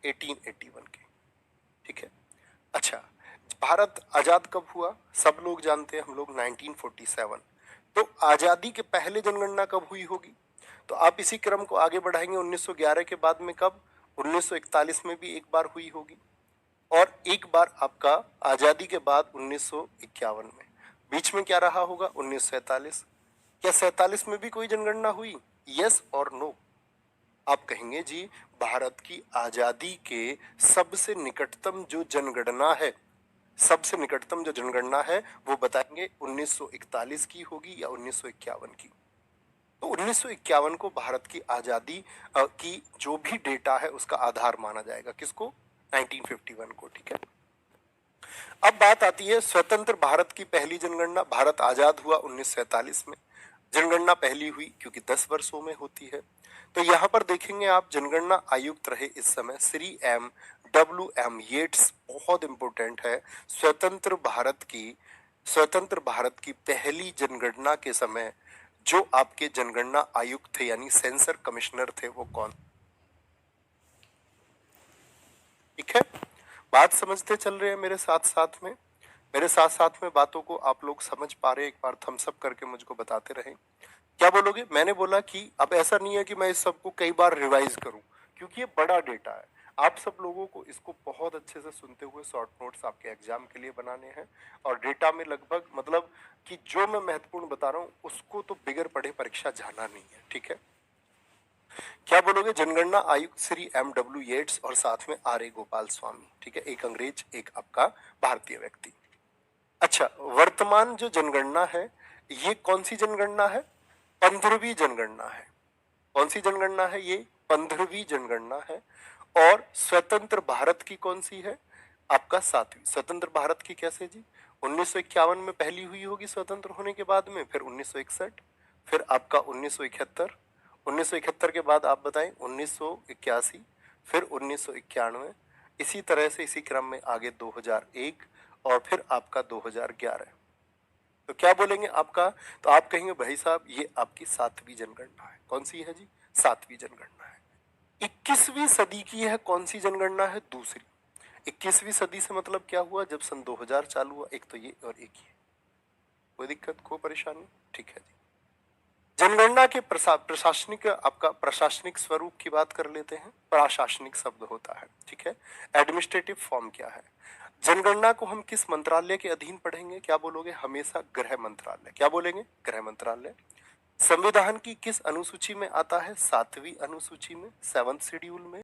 1881 के, ठीक है। अच्छा, भारत आजाद कब हुआ? सब लोग जानते हैं हम लोग 1947। तो आजादी के पहले जनगणना कब हुई होगी? तो आप इसी क्रम को आगे बढ़ाएंगे, 1911 के बाद में कब? 1941 में भी एक बार हुई होगी, और एक बार आपका आजादी के बाद 1951 में। बीच में क्या रहा होगा? 1947। क्या 47 में भी कोई जनगणना हुई? यस और नो? आप कहेंगे जी भारत की आजादी के सबसे निकटतम जो जनगणना है, सबसे निकटतम जो जनगणना है वो बताएंगे 1941 की होगी या 1951 की। तो 1951 को भारत की आजादी की जो भी डेटा है उसका आधार माना जाएगा। किसको? 1951 को, ठीक है। अब बात आती है स्वतंत्र भारत की पहली जनगणना। भारत आजाद हुआ 1947 में, जनगणना पहली हुई क्योंकि 10 वर्षों में होती है। तो यहाँ पर देखेंगे आप, जनगणना आयुक्त रहे इस समय श्री W.M. येट्स। बहुत इंपॉर्टेंट है, स्वतंत्र भारत की पहली जनगणना के समय जो आपके जनगणना आयुक्त थे यानी सेंसर कमिश्नर थे वो कौन? ठीक है, बात समझते चल रहे हैं मेरे साथ साथ में? मेरे साथ साथ में बातों को आप लोग समझ पा रहे हैं? एक बार थम्स अप करके मुझको बताते रहें। क्या बोलोगे? मैंने बोला कि अब ऐसा नहीं है कि मैं इस सबको कई बार रिवाइज करूं, क्योंकि ये बड़ा डेटा है। आप सब लोगों को इसको बहुत अच्छे से सुनते हुए शॉर्ट नोट्स आपके एग्जाम के लिए बनाने हैं, और डेटा में लगभग मतलब कि जो मैं महत्वपूर्ण बता रहा हूं उसको तो बिगर पढ़े परीक्षा जाना नहीं है, ठीक है। क्या बोलोगे? जनगणना आयुक्त श्री M.W. येट्स और साथ में R.A. गोपाल स्वामी, ठीक है। एक अंग्रेज, एक आपका भारतीय व्यक्ति। अच्छा, वर्तमान जो जनगणना है ये कौन सी जनगणना है? 15वीं जनगणना है। कौन सी जनगणना है ये? 15वीं जनगणना है। और स्वतंत्र भारत की कौन सी है? आपका 7वीं। स्वतंत्र भारत की कैसे जी? 1951 में पहली हुई होगी स्वतंत्र होने के बाद में, फिर 1961, फिर आपका 1971, 1971 के बाद आप बताएं 1981, फिर 1991, इसी तरह से इसी क्रम में आगे 2001 और फिर आपका 2011। तो क्या बोलेंगे आपका? तो आप कहेंगे भाई साहब ये आपकी 7वीं जनगणना है। कौन सी है जी? 7वीं जनगणना है। 21वीं सदी की है कौन सी जनगणना है? दूसरी। 21वीं सदी से मतलब क्या हुआ? जब सन 2000 चालू हुआ, एक तो ये और एक ये। कोई दिक्कत, कोई परेशानी? ठीक है जी। जनगणना के प्रशासनिक आपका प्रशासनिक स्वरूप की बात कर लेते हैं। प्रशासनिक शब्द होता है, ठीक है। एडमिनिस्ट्रेटिव फॉर्म क्या है? जनगणना को हम किस मंत्रालय के अधीन पढ़ेंगे? क्या बोलोगे? हमेशा गृह मंत्रालय। क्या बोलेंगे? गृह मंत्रालय। संविधान की किस अनुसूची में आता है? 7वीं अनुसूची में, 7th शेड्यूल में।